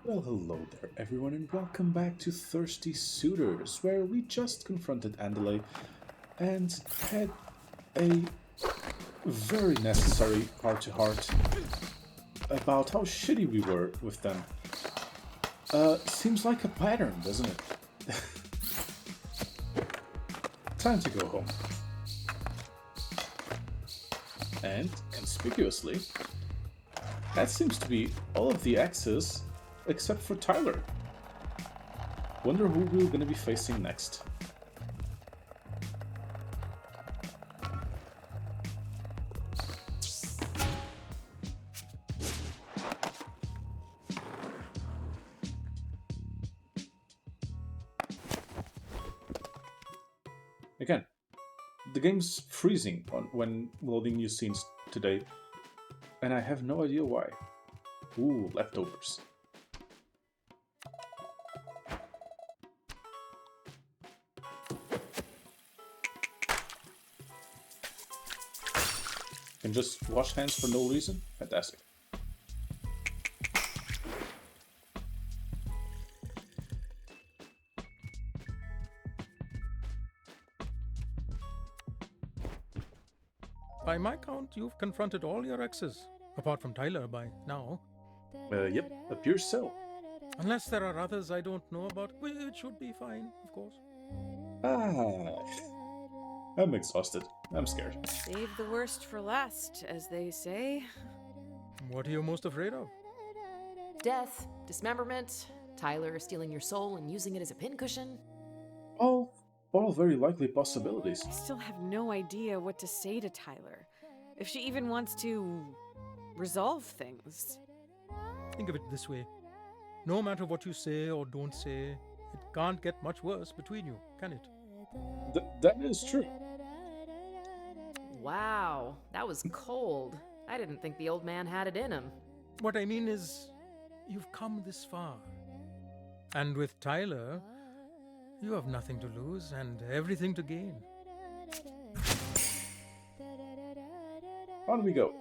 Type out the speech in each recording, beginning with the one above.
Well, hello there, everyone, and welcome back to Thirsty Suitors, where we just confronted Andalay and had a very necessary heart to heart about how shitty we were with them. Seems like a pattern, doesn't it? Time to go home. And, conspicuously, that seems to be all of the exes except for Tyler. Wonder who we're gonna be facing next. Again, the game's freezing when loading new scenes today, and I have no idea why. Ooh, leftovers. Can just wash hands for no reason? Fantastic. By my count, you've confronted all your exes, apart from Tyler by now. Yep, appears so. Unless there are others I don't know about, which should be fine, of course. Ah, I'm exhausted. I'm scared. Save the worst for last, as they say. What are you most afraid of? Death, dismemberment, Tyler stealing your soul and using it as a pincushion. All very likely possibilities. I still have no idea what to say to Tyler. If she even wants to resolve things. Think of it this way. No matter what you say or don't say, it can't get much worse between you, can it? That is true. Wow, that was cold. I didn't think the old man had it in him. What I mean is, you've come this far. And with Tyler, you have nothing to lose and everything to gain. On we go.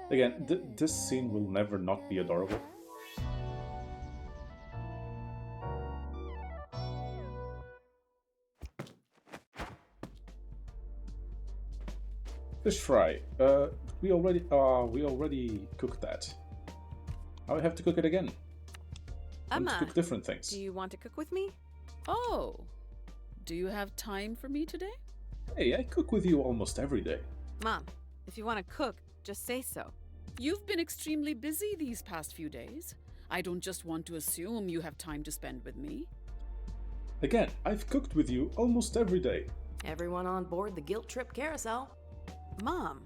Again, this scene will never not be adorable. Fish fry. We already cooked that. Now we have to cook it again. And Emma, cook different things. do you want to cook with me? Oh, do you have time for me today? Hey, I cook with you almost every day. Mom, if you want to cook, just say so. You've been extremely busy these past few days. I don't just want to assume you have time to spend with me. Again, I've cooked with you almost every day. Everyone on board the guilt trip carousel. Mom,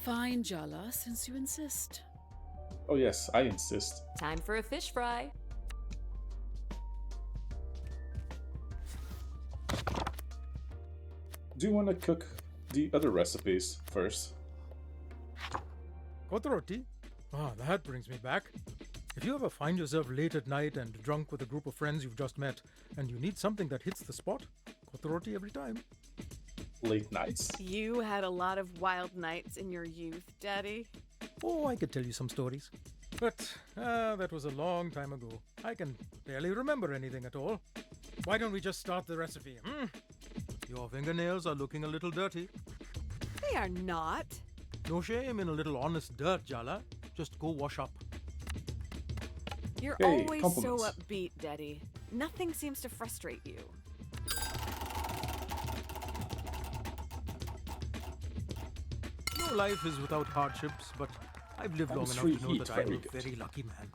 Fine, Jala, since you insist. Oh yes, I insist. Time for a fish fry. Do you want to cook the other recipes first? Kotoroti? Ah, that brings me back. If you ever find yourself late at night and drunk with a group of friends you've just met, and you need something that hits the spot, Kotoroti every time. Late nights? you had a lot of wild nights in your youth, Daddy. Oh, I could tell you some stories. But that was a long time ago. I can barely remember anything at all. Why don't we just start the recipe? Your fingernails are looking a little dirty. They are not. No shame in a little honest dirt, Jala. Just go wash up. You're Hey, always compliments. so upbeat, Daddy. Nothing seems to frustrate you. No life is without hardships, but I've lived long enough Atmosphere to know heat, that I'm very a good. very lucky man.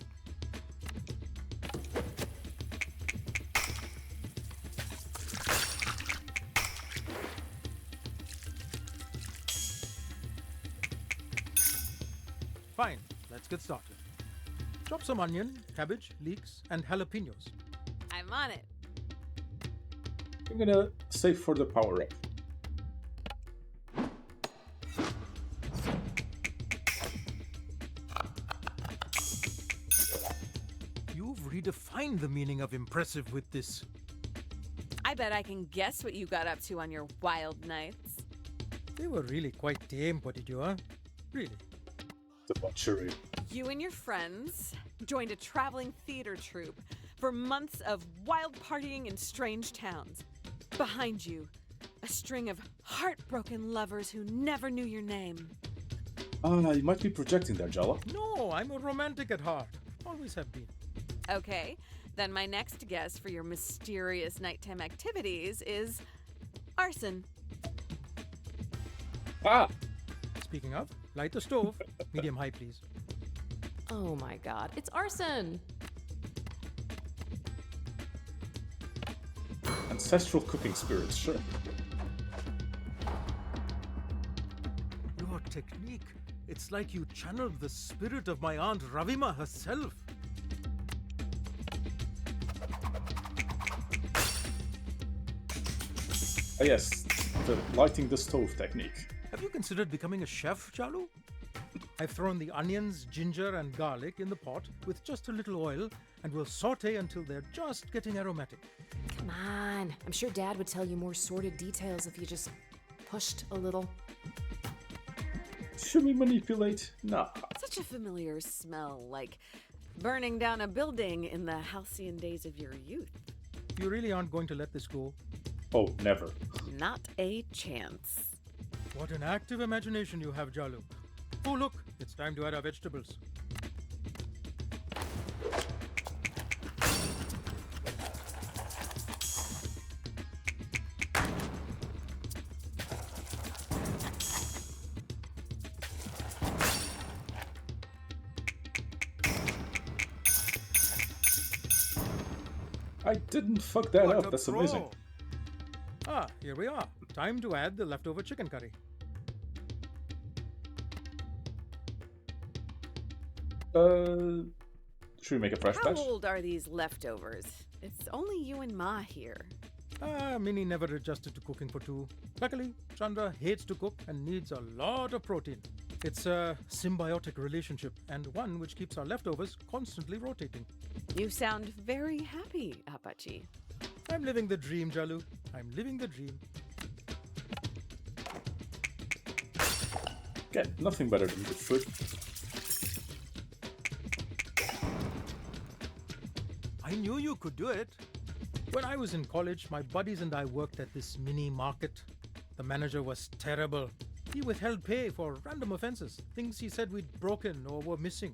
Fine, let's get started. Chop some onion, cabbage, leeks, and jalapenos. I'm on it. I'm gonna save for the power up. You've redefined the meaning of impressive with this. I bet I can guess what you got up to on your wild nights. They were really quite tame, huh? Really. Debauchery. You and your friends joined a traveling theater troupe for months of wild partying in strange towns. Behind you, a string of heartbroken lovers who never knew your name. You might be projecting there, Jala. No, I'm a romantic at heart. Always have been. Okay, then my next guess for your mysterious nighttime activities is arson. Ah! Speaking of, light the stove. Medium high, please. Oh my god, it's arson! Ancestral cooking spirits, sure. Your technique. It's like you channeled the spirit of my Aunt Ravima herself. Ah, yes, the lighting the stove technique. Have you considered becoming a chef, Chalu? I've thrown the onions, ginger, and garlic in the pot with just a little oil, and we'll saute until they're just getting aromatic. Come on, I'm sure Dad would tell you more sordid details if you just pushed a little. Should we manipulate? Nah. Such a familiar smell, like burning down a building in the halcyon days of your youth. You really aren't going to let this go? Oh, never. Not a chance. What an active imagination you have, Jalu. Oh, look, it's time to add our vegetables. I didn't fuck that What up. a That's pro. amazing. Ah, here we are. Time to add the leftover chicken curry. Should we make a fresh How batch? old are these leftovers? It's only you and Ma here. Minnie never adjusted to cooking for two. Luckily, Chandra hates to cook and needs a lot of protein. It's a symbiotic relationship and one which keeps our leftovers constantly rotating. You sound very happy, Apache. I'm living the dream, Jalu. I'm living the dream. Again, nothing better than good food. I knew you could do it. When I was in college, my buddies and I worked at this mini market. The manager was terrible. He withheld pay for random offenses, things he said we'd broken or were missing.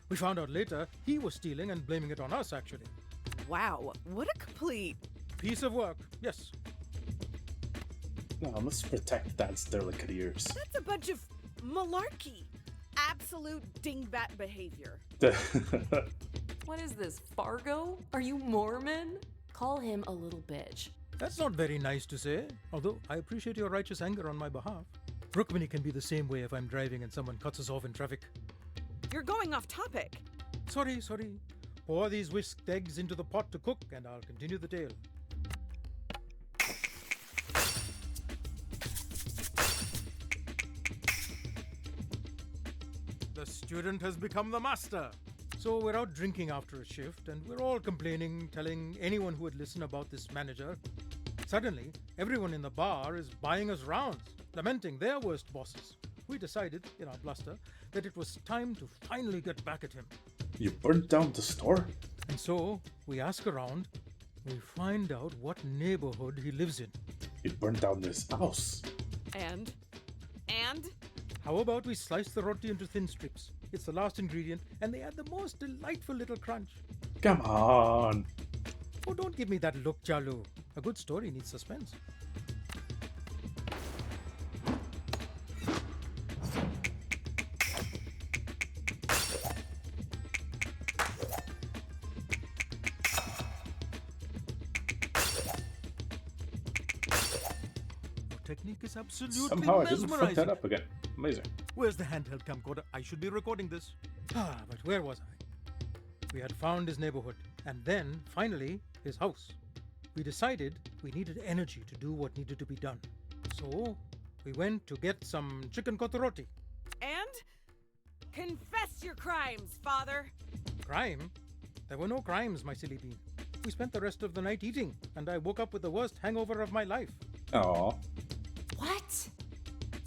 We found out later he was stealing and blaming it on us, actually. Wow, what a complete... Piece of work, yes. No, let's protect Dad's delicate ears. That's a bunch of malarkey. Absolute dingbat behavior. What is this, Fargo? Are you Mormon? Call him a little bitch. That's not very nice to say, although I appreciate your righteous anger on my behalf. Rukmini can be the same way if I'm driving and someone cuts us off in traffic. You're going off topic. Sorry. Pour these whisked eggs into the pot to cook and I'll continue the tale. The student has become the master. So we're out drinking after a shift and we're all complaining, telling anyone who would listen about this manager. Suddenly, everyone in the bar is buying us rounds, lamenting their worst bosses. We decided, in our bluster, that it was time to finally get back at him. You burnt down the store? And so, we ask around, we find out what neighborhood he lives in. You burned down his house. And? How about we slice the roti into thin strips? It's the last ingredient, and they add the most delightful little crunch. Come on. Oh, don't give me that look, Jalu. A good story needs suspense. Your technique is absolutely Somehow I didn't fuck mesmerizing. that up again. Amazing. Where's the handheld camcorder? I should be recording this. But where was I? We had found his neighborhood, and then, finally, his house. We decided we needed energy to do what needed to be done. So, we went to get some chicken kotoroti. And? Confess your crimes, father. Crime? There were no crimes, my silly bean. We spent the rest of the night eating, and I woke up with the worst hangover of my life. Aw. What?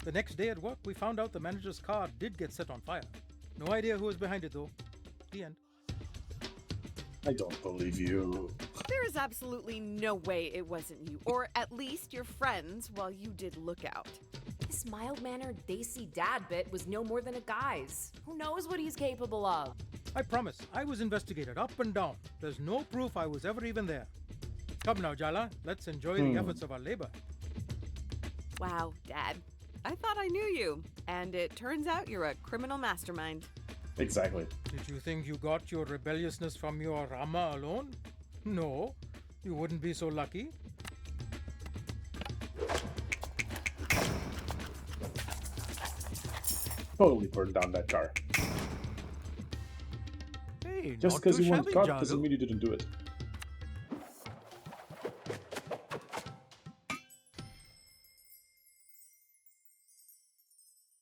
The next day at work, we found out the manager's car did get set on fire. No idea who was behind it, though. The end. I don't believe you. There is absolutely no way it wasn't you, or at least your friends, while you did look out. This mild-mannered Daisy dad bit was no more than a guise. Who knows what he's capable of? I promise, I was investigated up and down. There's no proof I was ever even there. Come now, Jala, let's enjoy the efforts of our labor. Wow, Dad. I thought I knew you, and it turns out you're a criminal mastermind. Exactly. Did you think you got your rebelliousness from your Rama alone? No, you wouldn't be so lucky. Totally burned down that car. Hey, Just not because too you weren't shabby, caught Jalu. doesn't mean you didn't do it.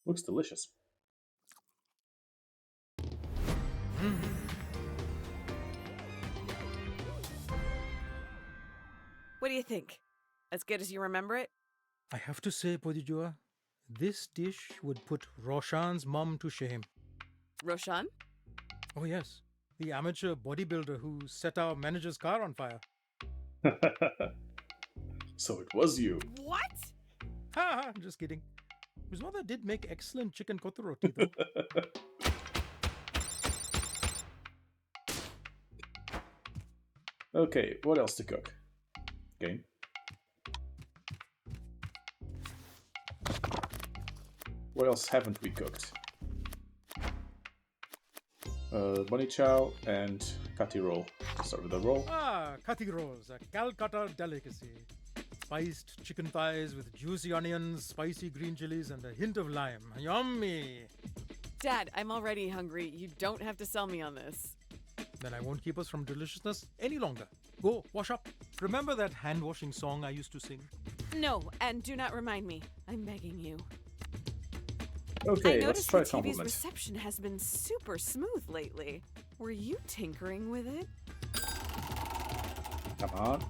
Looks delicious. What do you think? As good as you remember it? I have to say, Podijua, this dish would put Roshan's mum to shame. Roshan? Oh yes, the amateur bodybuilder who set our manager's car on fire. So it was you. What? Ha ha, just kidding. His mother did make excellent chicken kotoroti though. Okay, what else to cook? Game. What else haven't we cooked? Bunny chow and kati roll. Start with the roll. Ah, kati rolls, a Calcutta delicacy. Spiced chicken thighs with juicy onions, spicy green chilies, and a hint of lime. Yummy! Dad, I'm already hungry. You don't have to sell me on this. Then I won't keep us from deliciousness any longer. Go, wash up. Remember that hand-washing song I used to sing? No, and do not remind me. I'm begging you. Okay, I let's noticed try the TV's compliment. reception has been super smooth lately. Were you tinkering with it? Come on.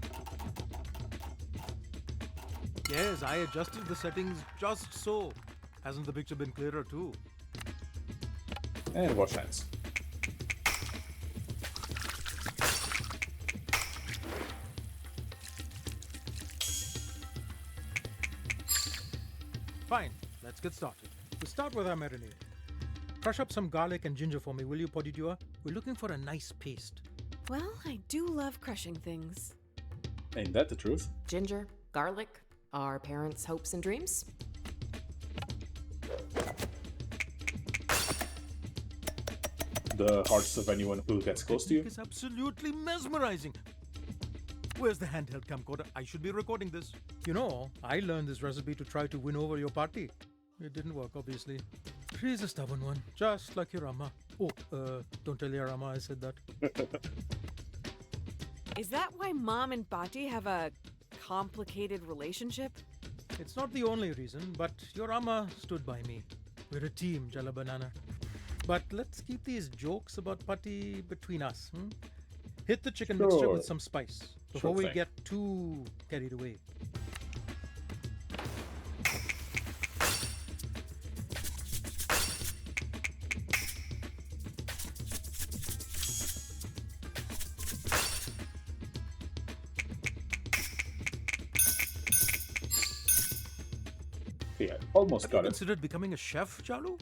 Yes, I adjusted the settings just so. Hasn't the picture been clearer too? And wash hands. Fine, let's get started. We'll start with our marinade. Crush up some garlic and ginger for me, will you, Podidua? We're looking for a nice paste. Well, I do love crushing things. Ain't that the truth? Ginger, garlic, our parents' hopes and dreams. The hearts of anyone who gets close to you. It's absolutely mesmerizing. Where's the handheld camcorder? I should be recording this. You know, I learned this recipe to try to win over your party. It didn't work, obviously. She's a stubborn one, just like your Amma. Oh, don't tell your Amma I said that. Is that why Mom and Bati have a complicated relationship? It's not the only reason, but your Amma stood by me. We're a team, Jala Banana. But let's keep these jokes about Patti between us. Hit the chicken mixture Sure. with some spice before Sure we thing. get too carried away. Yeah, almost Have you got it. considered becoming a chef, Chalu?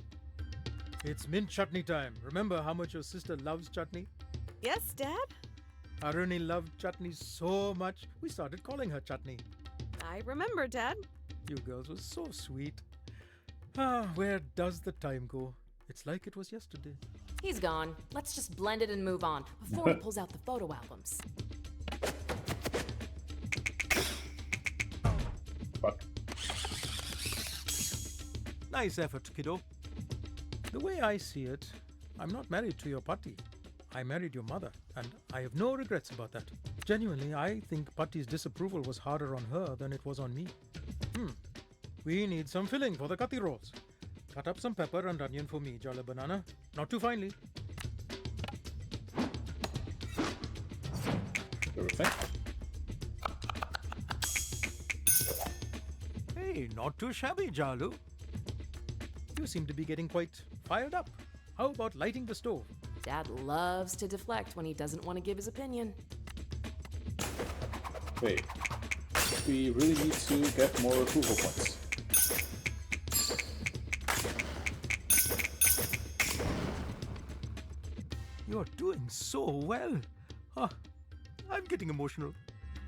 It's mint chutney time. Remember how much your sister loves chutney? Yes, Dad? Aruni loved chutney so much, we started calling her chutney. I remember, Dad. You girls were so sweet. Ah, where does the time go? It's like it was yesterday. He's gone. Let's just blend it and move on before he pulls out the photo albums. Fuck. Nice effort, kiddo. The way I see it, I'm not married to your Patti. I married your mother, and I have no regrets about that. Genuinely, I think Patti's disapproval was harder on her than it was on me. We need some filling for the kati rolls. Cut up some pepper and onion for me, Jala Banana. Not too finely. There were Hey, not too shabby, Jalu. You seem to be getting quite fired up. How about lighting the stove? Dad loves to deflect when he doesn't want to give his opinion. Wait. We really need to get more approval points. You're doing so well. I'm getting emotional.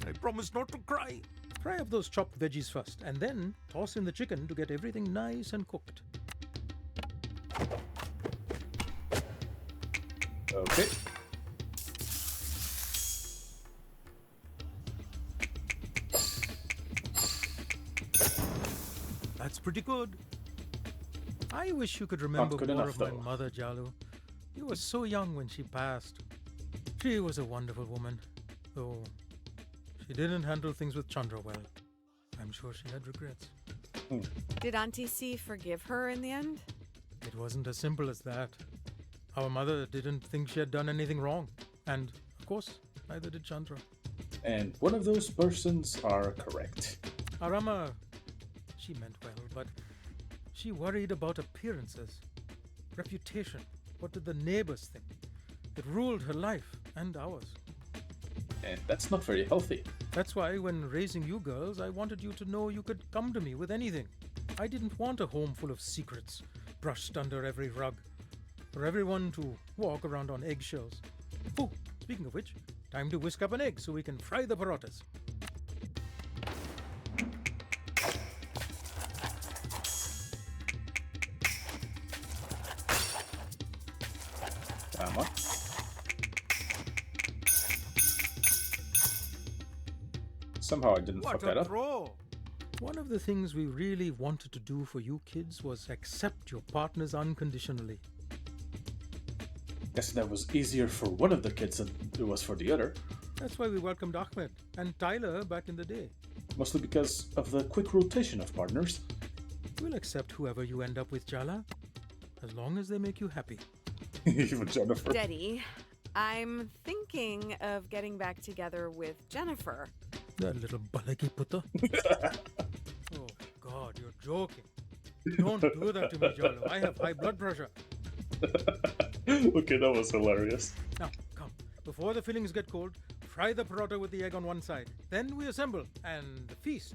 I promise not to cry. Fry up those chopped veggies first, and then toss in the chicken to get everything nice and cooked. Okay. That's pretty good. I wish you could remember good more enough, of my though. mother, Jalu. You were so young when she passed. She was a wonderful woman, though she didn't handle things with Chandra well. I'm sure she had regrets. Did Auntie C forgive her in the end? It wasn't as simple as that. Our mother didn't think she had done anything wrong. And, of course, neither did Chandra. And one of those persons are correct. Arama, she meant well, but she worried about appearances, reputation. What did the neighbors think? It ruled her life and ours. And that's not very healthy. That's why when raising you girls, I wanted you to know you could come to me with anything. I didn't want a home full of secrets, brushed under every rug, for everyone to walk around on eggshells. Oh, speaking of which, time to whisk up an egg so we can fry the parotas. Come on. Somehow I didn't fuck What that a up. throw! One of the things we really wanted to do for you kids was accept your partners unconditionally. Guess that was easier for one of the kids than it was for the other. That's why we welcomed Ahmed and Tyler back in the day. Mostly because of the quick rotation of partners. We'll accept whoever you end up with, Jala, as long as they make you happy. Even Jennifer. Daddy, I'm thinking of getting back together with Jennifer. That little balaki putta. Oh, God, you're joking. Don't do that to me, Jalo. I have high blood pressure. Okay, that was hilarious. Now, come. Before the fillings get cold, fry the parota with the egg on one side. Then we assemble and feast.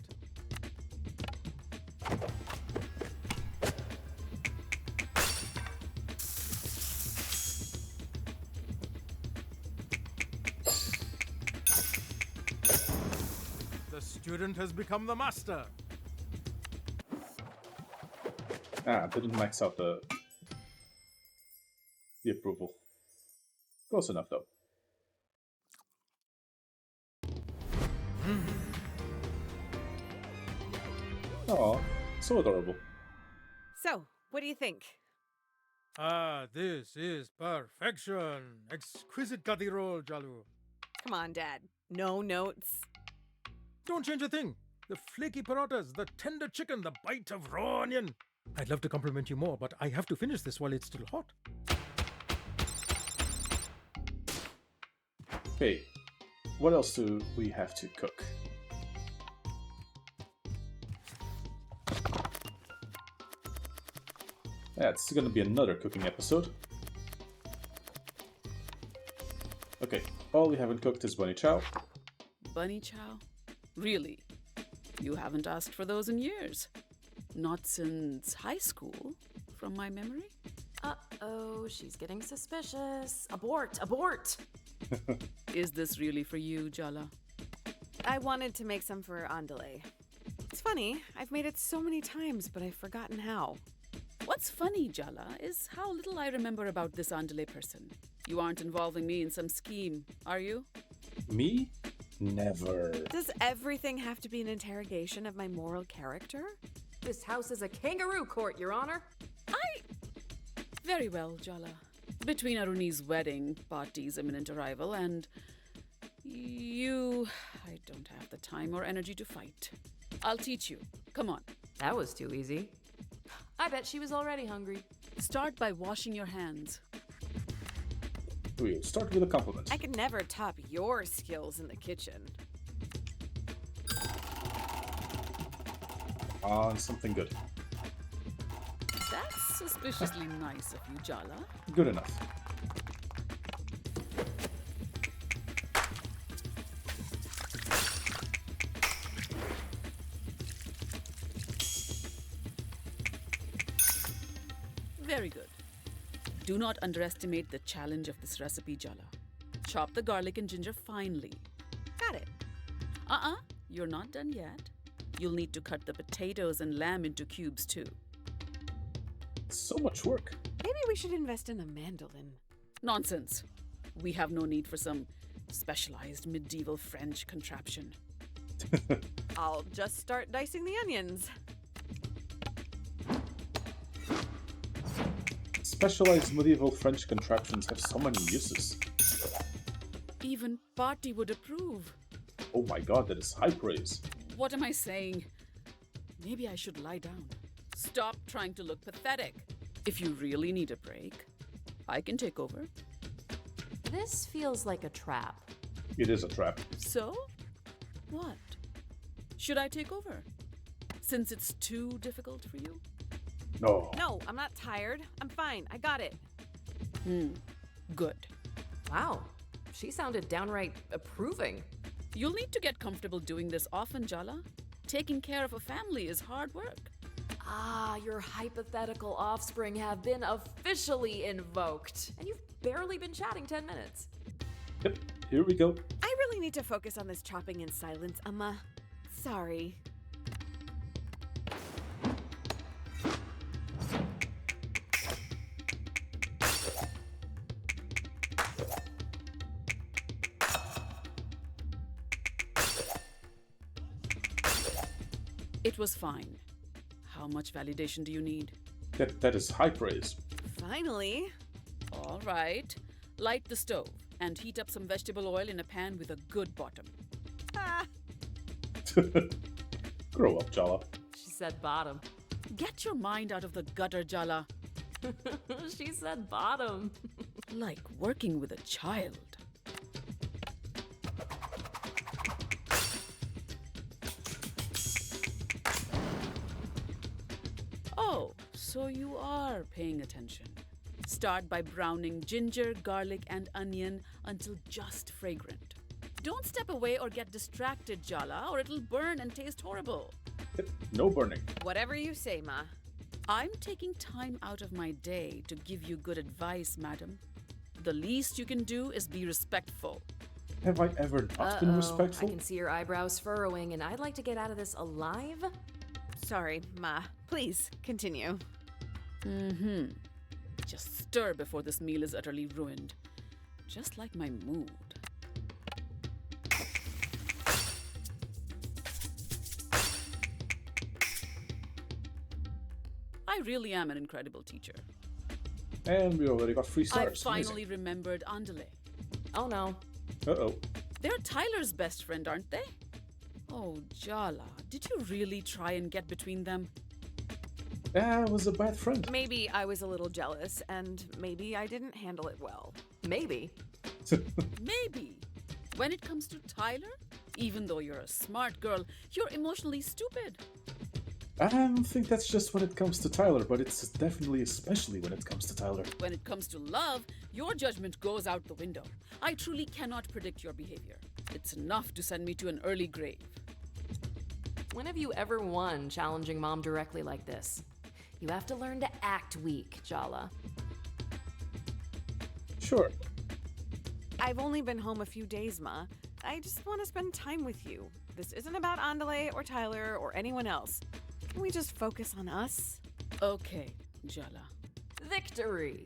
The student has become the master. Didn't max out the approval. Close enough though. Oh, so adorable. So, what do you think? This is perfection. Exquisite katirol, Jalu. Come on, Dad. No notes. Don't change a thing. The flaky parotas, the tender chicken, the bite of raw onion. I'd love to compliment you more, but I have to finish this while it's still hot. Hey, what else do we have to cook? Yeah, it's gonna be another cooking episode. Okay, all we haven't cooked is bunny chow. Bunny chow? Really? You haven't asked for those in years. Not since high school, from my memory. Uh-oh, she's getting suspicious. Abort! Abort! Is this really for you, Jala? I wanted to make some for Andale. It's funny, I've made it so many times, but I've forgotten how. What's funny, Jala, is how little I remember about this Andale person. You aren't involving me in some scheme, are you? Me? Never. Does everything have to be an interrogation of my moral character? This house is a kangaroo court, Your Honor. Very well, Jala. Between Aruni's wedding, party's imminent arrival, and you, I don't have the time or energy to fight. I'll teach you. Come on. That was too easy. I bet she was already hungry. Start by washing your hands. We'll start with a compliment. I could never top your skills in the kitchen. on something good. That's suspiciously nice of you, Jala. Good enough. Very good. Do not underestimate the challenge of this recipe, Jala. Chop the garlic and ginger finely. Got it. You're not done yet. You'll need to cut the potatoes and lamb into cubes too. So much work. Maybe we should invest in a mandolin. Nonsense. We have no need for some specialized medieval French contraption. I'll just start dicing the onions. Specialized medieval French contraptions have so many uses. Even Party would approve. Oh my god, that is high praise. What am I saying? Maybe I should lie down. Stop trying to look pathetic. If you really need a break, I can take over. This feels like a trap. It is a trap. So? What? Should I take over? Since it's too difficult for you? No. No, I'm not tired. I'm fine. I got it. Good. Wow, she sounded downright approving. You'll need to get comfortable doing this often, Jala. Taking care of a family is hard work. Your hypothetical offspring have been officially invoked. And you've barely been chatting 10 minutes. Yep, here we go. I really need to focus on this chopping in silence, Amma. Sorry. It was fine. How much validation do you need? That is high praise. Finally. All right. Light the stove and heat up some vegetable oil in a pan with a good bottom. Ah, Grow up, Jala. She said bottom. Get your mind out of the gutter, Jala. She said bottom. Like working with a child. Oh, so you are paying attention. Start by browning ginger, garlic, and onion until just fragrant. Don't step away or get distracted, Jala, or it'll burn and taste horrible. Yep, no burning. whatever you say, Ma. I'm taking time out of my day to give you good advice, madam. The least you can do is be respectful. Have I ever not been I respectful? can see your eyebrows furrowing, and I'd like to get out of this alive. Sorry, Ma. Please, continue. Just stir before this meal is utterly ruined. Just like my mood. I really am an incredible teacher. And we already got 3 I stars. finally remembered Andale. Oh no. Uh-oh. They're Tyler's best friend, aren't they? Oh, Jala, did you really try and get between them? I was a bad friend. Maybe I was a little jealous, and maybe I didn't handle it well. Maybe. Maybe. When it comes to Tyler, even though you're a smart girl, you're emotionally stupid. I don't think that's just when it comes to Tyler, but it's definitely especially when it comes to Tyler. When it comes to love, your judgment goes out the window. I truly cannot predict your behavior. It's enough to send me to an early grave. When have you ever won challenging Mom directly like this? You have to learn to act weak, Jala. Sure. I've only been home a few days, Ma. I just want to spend time with you. This isn't about Andale or Tyler or anyone else. Can we just focus on us? Okay, Jala. Victory!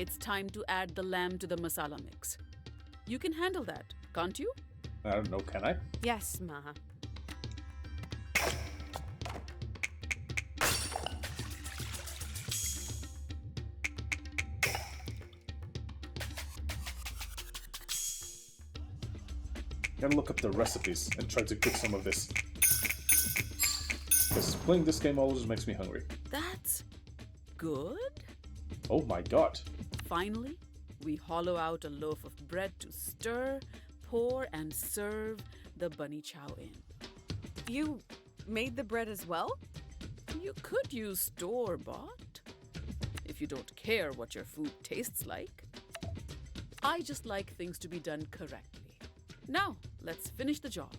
It's time to add the lamb to the masala mix. You can handle that, can't you? I don't know, can I? Yes, Ma. Gotta look up the recipes and try to cook some of this. Because playing this game always makes me hungry. That's good. Oh my god. Finally, we hollow out a loaf of bread to stir, pour, and serve the bunny chow in. You made the bread as well? You could use store-bought, if you don't care what your food tastes like. I just like things to be done correctly. Now, let's finish the job.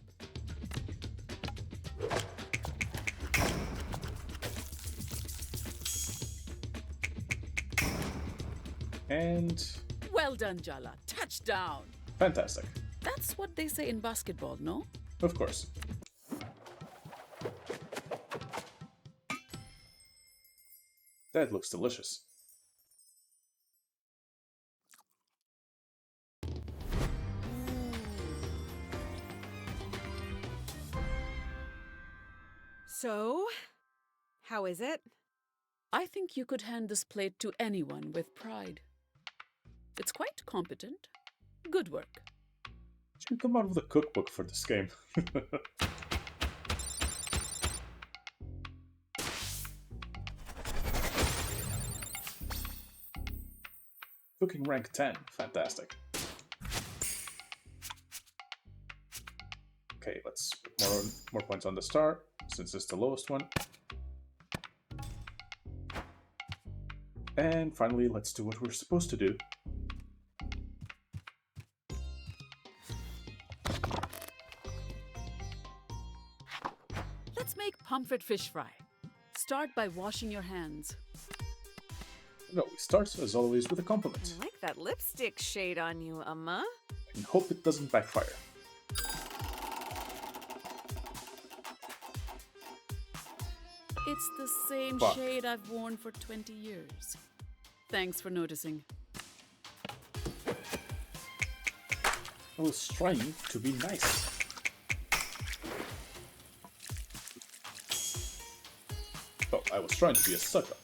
And Well done, Jala. Touchdown! fantastic. That's what they say in basketball, no? Of course. That looks delicious. So, how is it? I think you could hand this plate to anyone with pride. It's quite competent. Good work. Should come out with a cookbook for this game. Cooking rank 10. Fantastic. Okay, let's put more points on the star, since it's the lowest one. And finally, let's do what we're supposed to do. Let's make pomfret fish fry. Start by washing your hands. No, we start, as always, with a compliment. I like that lipstick shade on you, Amma. And hope it doesn't backfire. It's the same Fuck. shade I've worn for 20 years. Thanks for noticing. I was trying to be nice. Oh, I was trying to be a suck-up.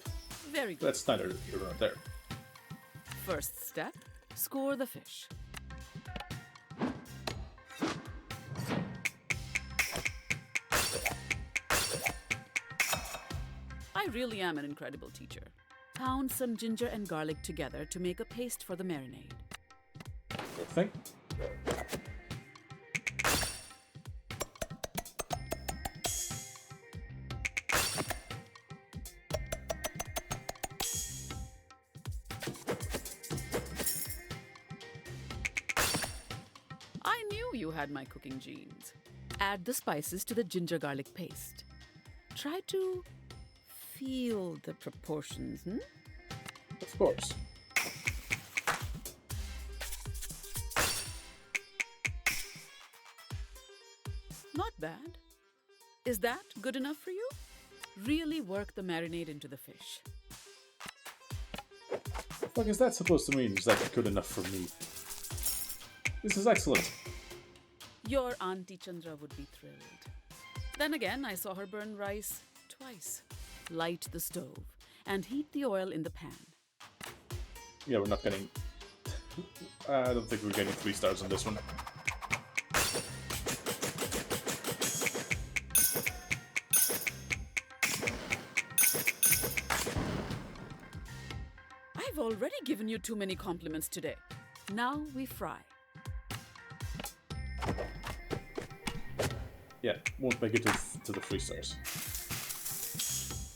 Very good. That's neither here nor there. First step, score the fish. I really am an incredible teacher. Pound some ginger and garlic together to make a paste for the marinade. Good thing. I knew you had my cooking genes. Add the spices to the ginger garlic paste. Try to feel the proportions, Of course. Not bad. Is that good enough for you? Really work the marinade into the fish. What is that supposed to mean? Is that good enough for me? This is excellent. Your Auntie Chandra would be thrilled. Then again, I saw her burn rice twice. Light the stove and heat the oil in the pan. Yeah, we're not getting... I don't think we're getting 3 stars on this one. I've already given you too many compliments today. Now we fry. Yeah, won't make it to the 3 stars.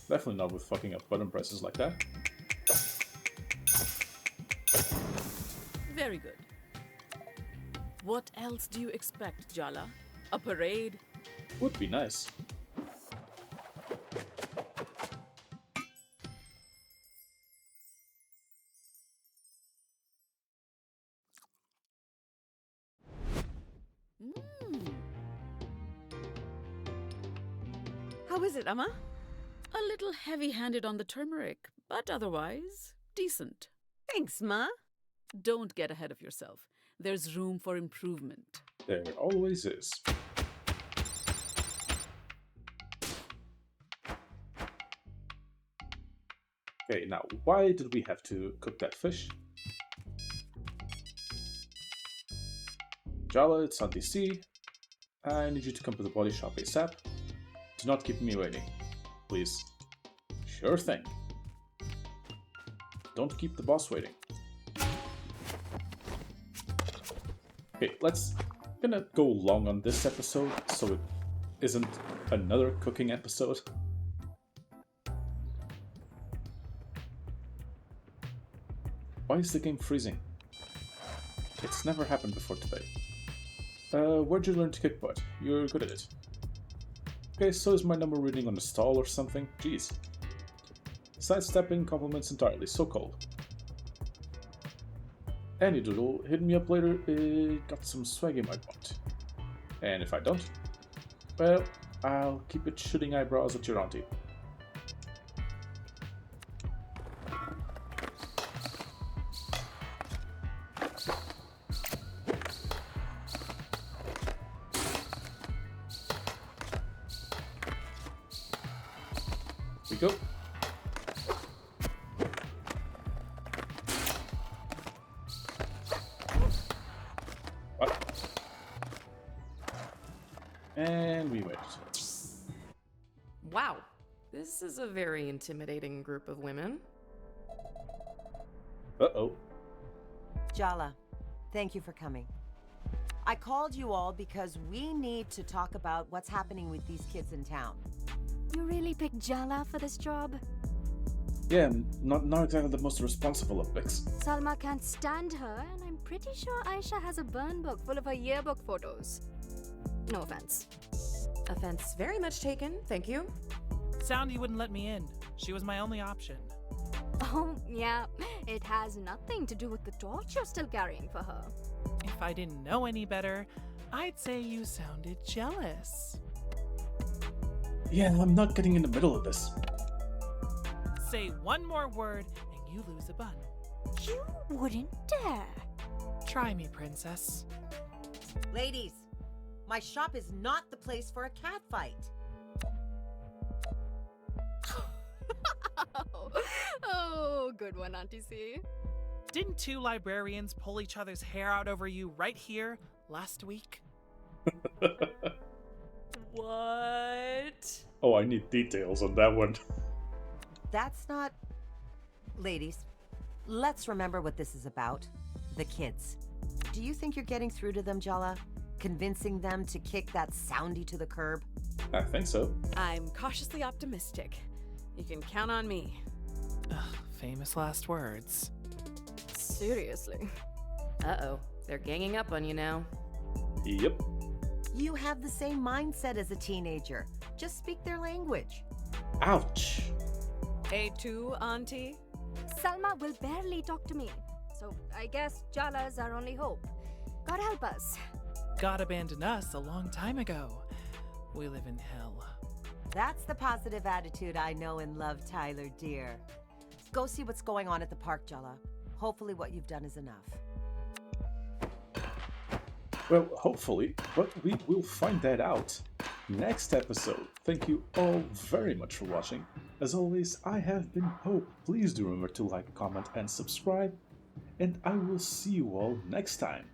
Definitely not with fucking up button presses like that. Very good. What else do you expect, Jala? A parade? Would be nice. How is it, Amma? A little heavy-handed on the turmeric, but otherwise decent. Thanks, Ma. Don't get ahead of yourself. There's room for improvement. There always is. Okay, now, why did we have to cook that fish? Jala, it's on DC. I need you to come to the body shop ASAP. Do not keep me waiting. Please. Sure thing. Don't keep the boss waiting. Okay, let's... gonna go long on this episode, so it isn't another cooking episode. Why is the game freezing? It's never happened before today. Where'd you learn to kick butt? You're good at it. Okay, so is my number reading on the stall or something? Jeez. Sidestepping compliments entirely, so cold. Any doodle, hit me up later, got some swag you might want. And if I don't, well, I'll keep it shooting eyebrows at your auntie. We go. And we wait. Wow, this is a very intimidating group of women. Uh-oh. Jala, thank you for coming. I called you all because we need to talk about what's happening with these kids in town. You really picked Jala for this job? Yeah, not exactly the most responsible of picks. Salma can't stand her, and I'm pretty sure Aisha has a burn book full of her yearbook photos. No offense. Offense very much taken, thank you. Soundy wouldn't let me in. She was my only option. Oh, yeah. It has nothing to do with the torch you're still carrying for her. If I didn't know any better, I'd say you sounded jealous. Yeah, I'm not getting in the middle of this. Say one more word and you lose a bun. You wouldn't dare. Try me, princess. Ladies, my shop is not the place for a cat fight. Oh, good one, Auntie C. Didn't two librarians pull each other's hair out over you right here last week? What? Oh, I need details on that one. That's not... Ladies, let's remember what this is about. The kids. Do you think you're getting through to them, Jala? Convincing them to kick that Soundy to the curb? I think so. I'm cautiously optimistic. You can count on me. Ugh, famous last words. Seriously. Uh-oh, they're ganging up on you now. Yep. You have the same mindset as a teenager. Just speak their language. Ouch. A2, Auntie? Salma will barely talk to me, so I guess Jala's our only hope. God help us. God abandoned us a long time ago. We live in hell. That's the positive attitude I know and love, Tyler, dear. Go see what's going on at the park, Jala. Hopefully what you've done is enough. Well, hopefully, but we will find that out next episode. Thank you all very much for watching. As always, I have been Hope. Please do remember to like, comment, and subscribe. And I will see you all next time.